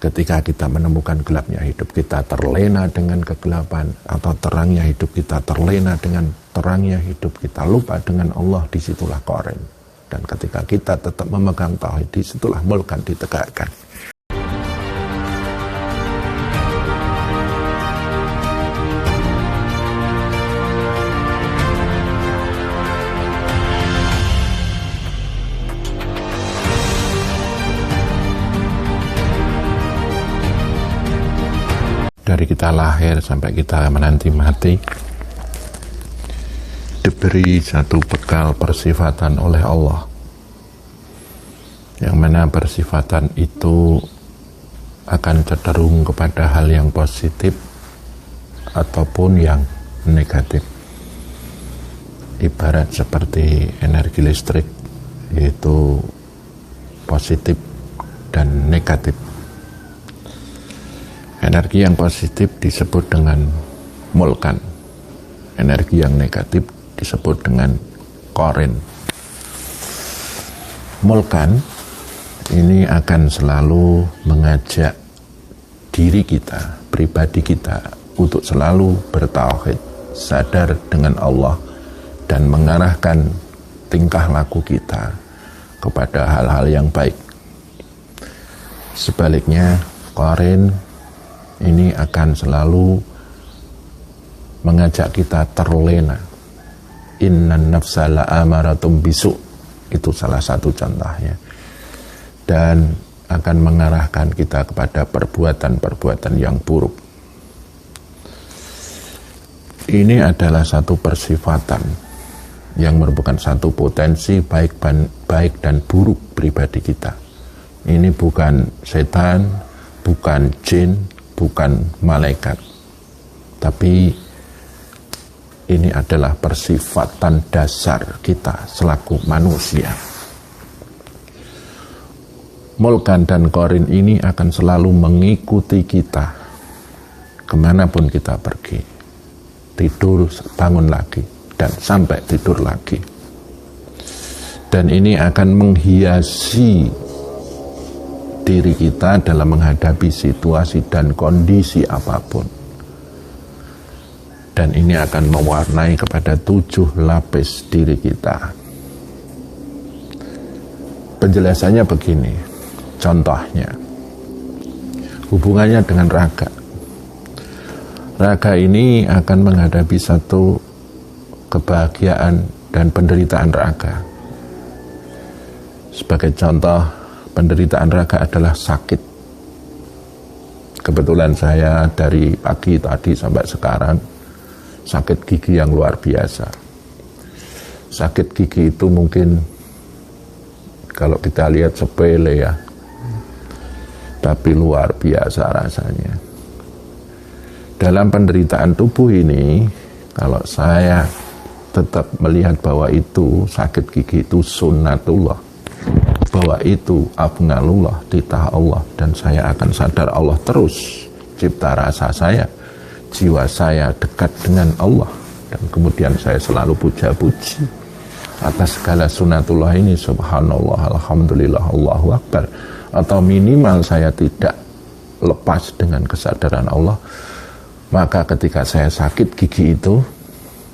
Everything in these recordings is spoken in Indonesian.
Ketika kita menemukan gelapnya hidup kita terlena dengan kegelapan, atau terangnya hidup kita terlena dengan terangnya hidup kita, lupa dengan Allah, disitulah qarin. Dan ketika kita tetap memegang tauhid, disitulah mulkan ditegakkan. Dari kita lahir sampai kita menanti mati, diberi satu bekal persifatan oleh Allah, yang mana persifatan itu akan cenderung kepada hal yang positif ataupun yang negatif. Ibarat seperti energi listrik, yaitu positif dan negatif. Energi yang positif disebut dengan mulkan, energi yang negatif disebut dengan qarin. Mulkan ini akan selalu mengajak diri kita, pribadi kita, untuk selalu bertauhid, sadar dengan Allah, dan mengarahkan tingkah laku kita kepada hal-hal yang baik. Sebaliknya, qarin ini akan selalu mengajak kita terlena. Innan nafsa la'amaratum bisu, itu salah satu contohnya, dan akan mengarahkan kita kepada perbuatan-perbuatan yang buruk. Ini adalah satu persifatan yang merupakan satu potensi baik dan buruk pribadi kita. Ini bukan setan, bukan jin, bukan malaikat, tapi ini adalah persifatan dasar kita selaku manusia. Mulkan dan qarin ini akan selalu mengikuti kita kemanapun kita pergi, tidur, bangun lagi, dan sampai tidur lagi. Dan ini akan menghiasi diri kita dalam menghadapi situasi dan kondisi apapun. Dan ini akan mewarnai kepada 7 lapis diri kita. Penjelasannya begini, contohnya, hubungannya dengan raga. Raga ini akan menghadapi satu kebahagiaan dan penderitaan raga. Sebagai contoh, penderitaan raga adalah sakit. Kebetulan saya dari pagi tadi sampai sekarang sakit gigi yang luar biasa. Sakit gigi itu mungkin kalau kita lihat sepele ya, tapi luar biasa rasanya. Dalam penderitaan tubuh ini, kalau saya tetap melihat bahwa itu sakit gigi itu sunnatullah, bahwa itu afnalullah, titah Allah, dan saya akan sadar Allah terus cipta rasa saya, jiwa saya dekat dengan Allah, dan kemudian saya selalu puja-puji atas segala sunatullah ini, subhanallah, alhamdulillah, Allahu akbar, atau minimal saya tidak lepas dengan kesadaran Allah. Maka ketika saya sakit gigi itu,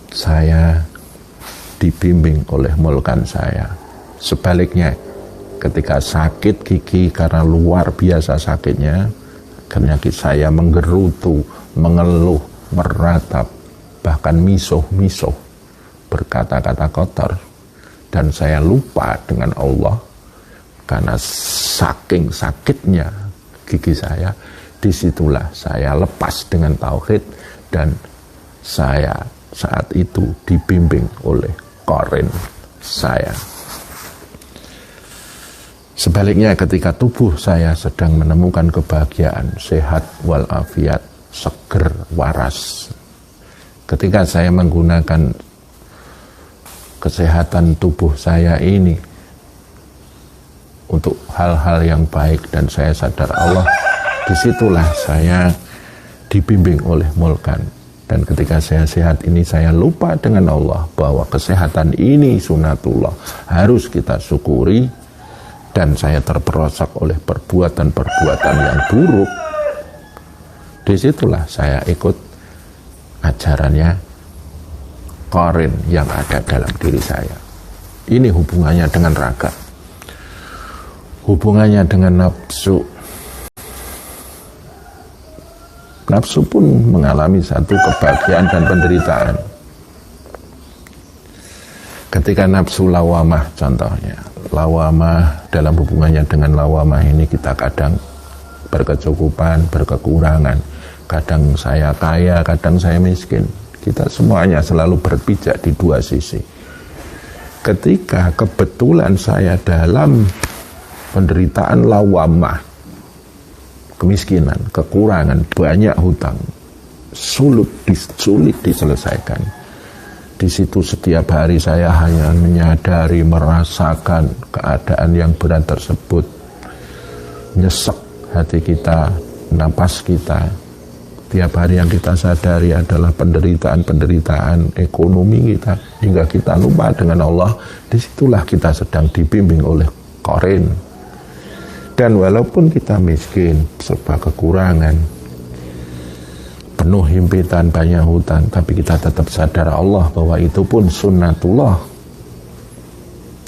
saya dibimbing oleh mulkan saya. Sebaliknya, ketika sakit gigi karena luar biasa sakitnya, akhirnya saya menggerutu, mengeluh, meratap, bahkan misuh-misuh, berkata-kata kotor, dan saya lupa dengan Allah karena saking sakitnya gigi saya. Disitulah saya lepas dengan tauhid, dan saya saat itu dibimbing oleh qarin saya. Sebaliknya, ketika tubuh saya sedang menemukan kebahagiaan, sehat walafiat, seger, waras, ketika saya menggunakan kesehatan tubuh saya ini untuk hal-hal yang baik, dan saya sadar Allah, disitulah saya dibimbing oleh mulkan. Dan ketika saya sehat ini, saya lupa dengan Allah bahwa kesehatan ini sunatullah, harus kita syukuri, dan saya terperosok oleh perbuatan-perbuatan yang buruk, disitulah saya ikut ajarannya Qarin yang ada dalam diri saya. Ini hubungannya dengan raga, hubungannya dengan nafsu. Nafsu pun mengalami satu kebahagiaan dan penderitaan. Ketika nafsu lawamah contohnya, lawamah dalam hubungannya dengan lawamah ini kita kadang berkecukupan, berkekurangan. Kadang saya kaya, kadang saya miskin. Kita semuanya selalu berpijak di dua sisi. Ketika kebetulan saya dalam penderitaan lawamah, kemiskinan, kekurangan, banyak hutang, sulit diselesaikan. Di situ setiap hari saya hanya menyadari, merasakan keadaan yang berat tersebut. Nyesek hati kita, napas kita. Tiap hari yang kita sadari adalah penderitaan-penderitaan ekonomi kita, hingga kita lupa dengan Allah. Disitulah kita sedang dibimbing oleh Qarin. Dan walaupun kita miskin, serba kekurangan, penuh himpitan, banyak hutang, tapi kita tetap sadar Allah bahwa itu pun sunnatullah.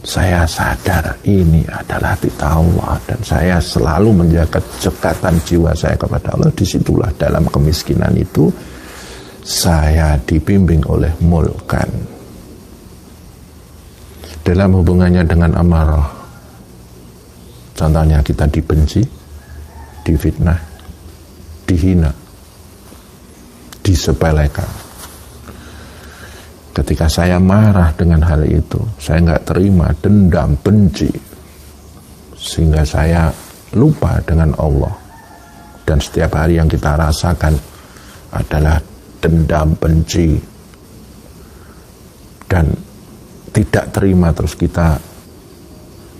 Saya sadar ini adalah titah Allah, dan saya selalu menjaga cekatan jiwa saya kepada Allah. Disitulah dalam kemiskinan itu saya dibimbing oleh mulkan. Dalam hubungannya dengan amarah, contohnya kita dibenci, difitnah, dihina, disepelekan. Ketika saya marah dengan hal itu, saya nggak terima, dendam, benci, sehingga saya lupa dengan Allah. Dan setiap hari yang kita rasakan adalah dendam, benci, dan tidak terima. Terus kita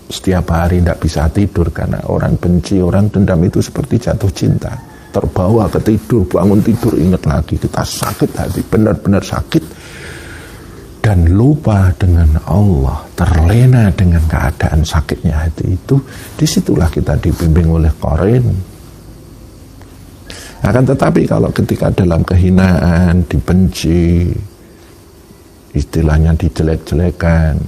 setiap hari tidak bisa tidur karena orang benci, orang dendam itu seperti jatuh cinta. Terbawa ke tidur, bangun tidur, ingat lagi, kita sakit hati, benar-benar sakit. Dan lupa dengan Allah, terlena dengan keadaan sakitnya hati itu. Disitulah kita dibimbing oleh Qarin. Akan tetapi kalau ketika dalam kehinaan, dibenci, istilahnya dijelek-jelekan,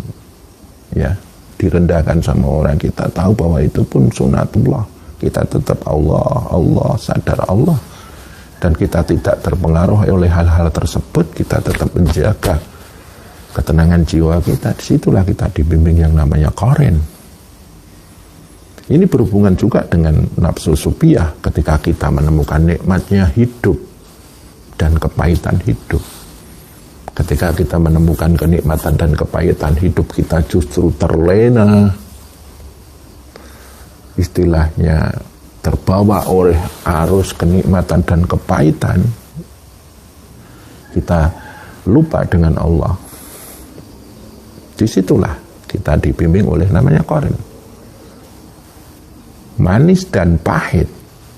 ya, direndahkan sama orang, kita tahu bahwa itu pun sunatullah. Kita tetap Allah, sadar Allah, dan kita tidak terpengaruh oleh hal-hal tersebut. Kita tetap menjaga ketenangan jiwa kita. Disitulah kita dibimbing yang namanya Qarin. Ini berhubungan juga dengan nafsu supiyah. Ketika kita menemukan nikmatnya hidup dan kepahitan hidup, ketika kita menemukan kenikmatan dan kepahitan hidup, kita justru terlena, istilahnya terbawa oleh arus kenikmatan dan kepahitan. Kita lupa dengan Allah. Disitulah kita dibimbing oleh namanya Qarin. Manis dan pahit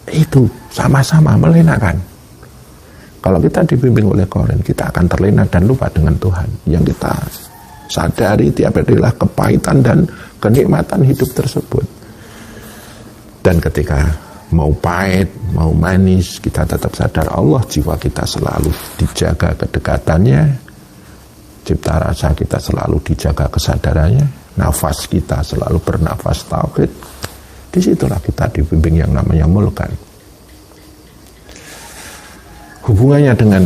itu sama-sama melenakan. Kalau kita dibimbing oleh Qarin, kita akan terlena dan lupa dengan Tuhan. Yang kita sadari tiap hari adalah kepahitan dan kenikmatan hidup tersebut. Dan ketika mau pahit, mau manis, kita tetap sadar Allah. Jiwa kita selalu dijaga kedekatannya, cipta rasa kita selalu dijaga kesadarannya, nafas kita selalu bernafas tauhid. Disitulah kita dibimbing yang namanya mulkan. Hubungannya dengan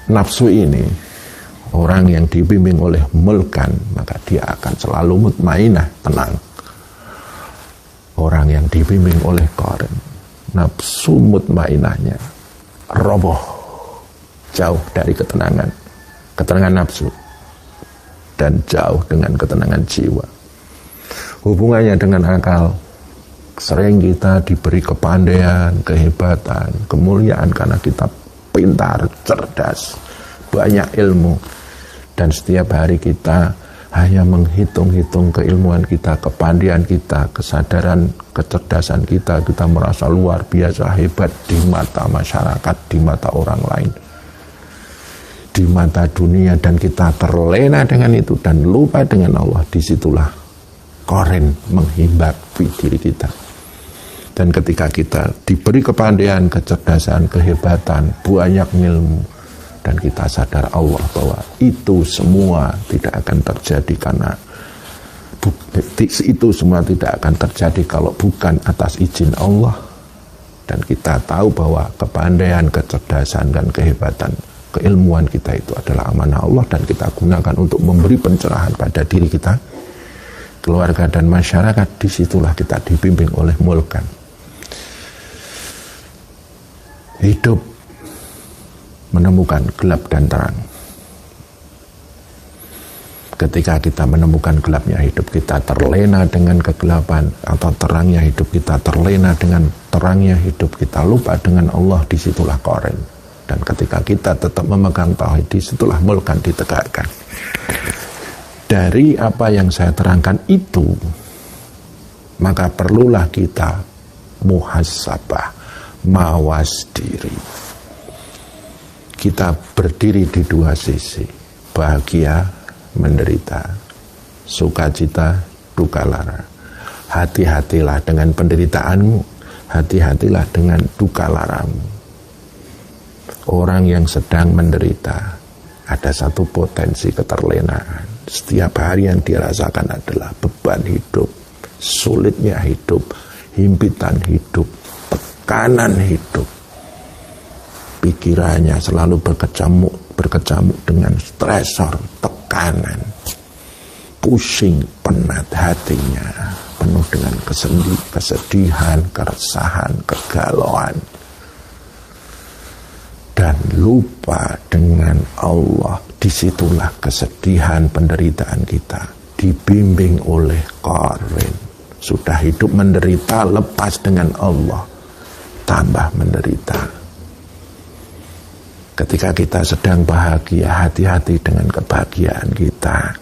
nafsu ini, orang yang dibimbing oleh mulkan, maka dia akan selalu mutmainah, tenang. Orang yang dibimbing oleh Qarin, nafsu mutmainahnya roboh, jauh dari ketenangan nafsu, dan jauh dengan ketenangan jiwa. Hubungannya dengan akal, sering kita diberi kepandaian, kehebatan, kemuliaan karena kita pintar, cerdas, banyak ilmu, dan setiap hari kita hanya menghitung-hitung keilmuan kita, kepandaian kita, kesadaran, kecerdasan kita. Kita merasa luar biasa hebat di mata masyarakat, di mata orang lain, di mata dunia, dan kita terlena dengan itu dan lupa dengan Allah. Disitulah korin menghibapi diri kita. Dan ketika kita diberi kepandaian, kecerdasan, kehebatan, banyak ilmu, dan kita sadar Allah bahwa itu semua tidak akan terjadi karena itu semua tidak akan terjadi kalau bukan atas izin Allah. Dan kita tahu bahwa kepandaian, kecerdasan, dan kehebatan, keilmuan kita itu adalah amanah Allah, dan kita gunakan untuk memberi pencerahan pada diri kita, keluarga, dan masyarakat. Disitulah kita dibimbing oleh mulkan. Hidup menemukan gelap dan terang. Ketika kita menemukan gelapnya hidup kita terlena dengan kegelapan, atau terangnya hidup kita terlena dengan terangnya hidup kita, lupa dengan Allah, disitulah korin. Dan ketika kita tetap memegang tauhid, disitulah mulkan ditegakkan. Dari apa yang saya terangkan itu, maka perlulah kita muhasabah, mawas diri. Kita berdiri di dua sisi, bahagia, menderita, sukacita, duka lara. Hati-hatilah dengan penderitaanmu, hati-hatilah dengan duka laramu. Orang yang sedang menderita, ada satu potensi keterlenaan. Setiap hari yang dirasakan adalah beban hidup, sulitnya hidup, himpitan hidup, tekanan hidup. Pikirannya selalu berkecamuk dengan stresor, tekanan, pusing, penat, hatinya penuh dengan kesedihan, keresahan, kegalauan, dan lupa dengan Allah. Disitulah kesedihan, penderitaan kita dibimbing oleh korin. Sudah hidup menderita, lepas dengan Allah, tambah menderita. Ketika kita sedang bahagia, hati-hati dengan kebahagiaan kita.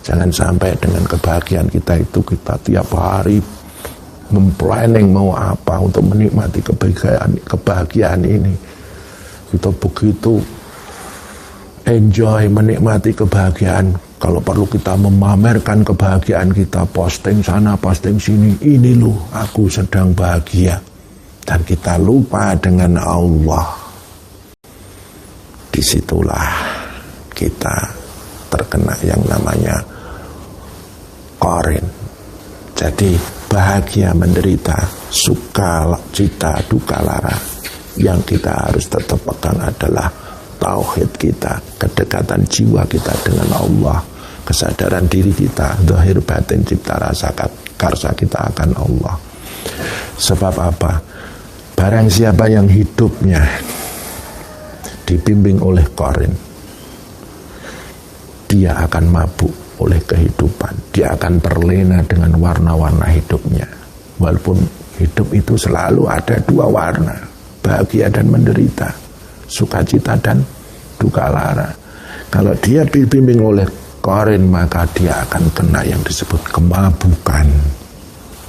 Jangan sampai dengan kebahagiaan kita itu kita tiap hari memplanning mau apa untuk menikmati kebahagiaan ini. Kita begitu enjoy menikmati kebahagiaan. Kalau perlu kita memamerkan kebahagiaan kita, posting sana, posting sini. Ini loh, aku sedang bahagia. Dan kita lupa dengan Allah. Disitulah kita terkena yang namanya korin. Jadi bahagia, menderita, suka, cita, duka, lara, yang kita harus tetap pegang adalah tauhid kita, kedekatan jiwa kita dengan Allah, kesadaran diri kita, zahir batin cipta rasa karsa kita akan Allah. Sebab apa? Barang siapa yang hidupnya dibimbing oleh korin, dia akan mabuk oleh kehidupan. Dia akan terlena dengan warna-warna hidupnya. Walaupun hidup itu selalu ada dua warna, bahagia dan menderita, sukacita dan duka lara. Kalau dia dibimbing oleh korin, maka dia akan kena yang disebut kemabukan,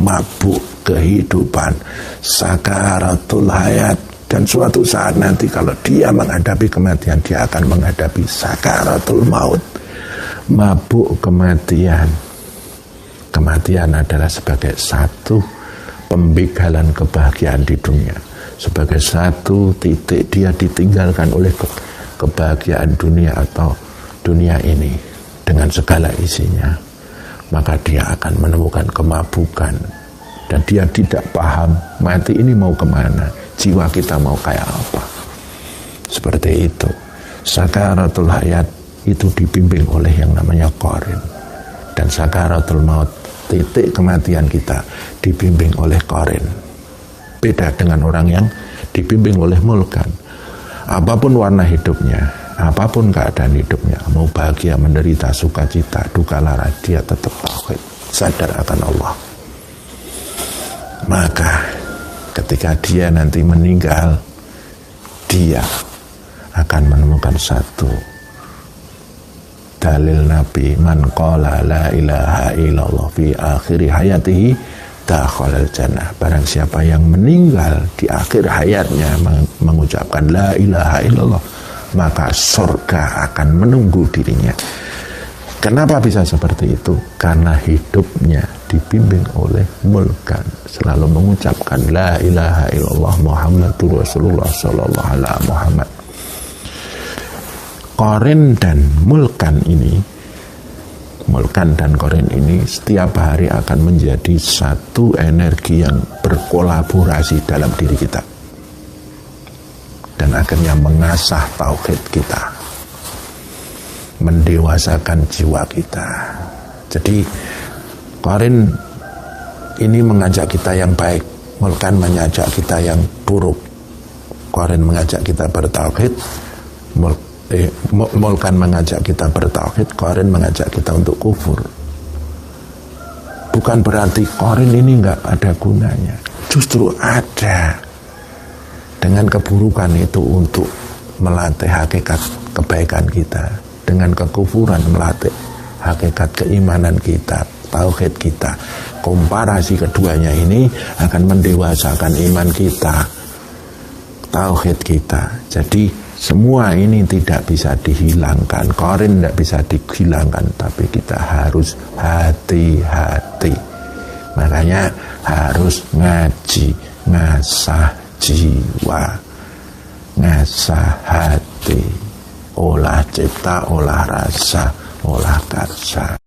mabuk kehidupan, sakaratul hayat. Dan suatu saat nanti kalau dia menghadapi kematian, dia akan menghadapi sakaratul maut, mabuk kematian. Kematian adalah sebagai satu pembegalan kebahagiaan di dunia, sebagai satu titik dia ditinggalkan oleh kebahagiaan dunia atau dunia ini dengan segala isinya. Maka dia akan menemukan kemabukan, dan dia tidak paham mati ini mau kemana, jiwa kita mau kayak apa. Seperti itu. Sakaratul hayat itu dibimbing oleh yang namanya korin. Dan sakaratul maut, titik kematian kita, dibimbing oleh korin. Beda dengan orang yang dibimbing oleh mulkan. Apapun warna hidupnya, apapun keadaan hidupnya, mau bahagia, menderita, sukacita, duka lara, dia tetap tauhid, sadar akan Allah. Maka ketika dia nanti meninggal, dia akan menemukan satu dalil Nabi, man qala la ilaha illallah fi akhiri hayatihi dakhalal jannah. Barang siapa yang meninggal di akhir hayatnya mengucapkan la ilaha illallah, maka surga akan menunggu dirinya. Kenapa bisa seperti itu? Karena hidupnya dibimbing oleh mulkan, selalu mengucapkan la ilaha illallah Muhammadur Rasulullah sallallahu alaihi Muhammad. Qarin dan mulkan dan qarin ini setiap hari akan menjadi satu energi yang berkolaborasi dalam diri kita dan akhirnya mengasah tauhid kita, mendewasakan jiwa kita. Jadi qarin ini mengajak kita yang baik, mulkan mengajak kita yang buruk. Qarin mengajak kita bertauhid, mulkan mengajak kita bertauhid, qarin mengajak kita untuk kufur. Bukan berarti qarin ini enggak ada gunanya, justru ada. Dengan keburukan itu untuk melatih hakikat kebaikan kita, dengan kekufuran melatih hakikat keimanan kita, tauhid kita. Komparasi keduanya ini akan mendewasakan iman kita, tauhid kita. Jadi semua ini tidak bisa dihilangkan, qarin tidak bisa dihilangkan, tapi kita harus hati-hati. Makanya harus ngaji, ngasah jiwa, ngasah hati, olah cipta, olah rasa, olah karsa.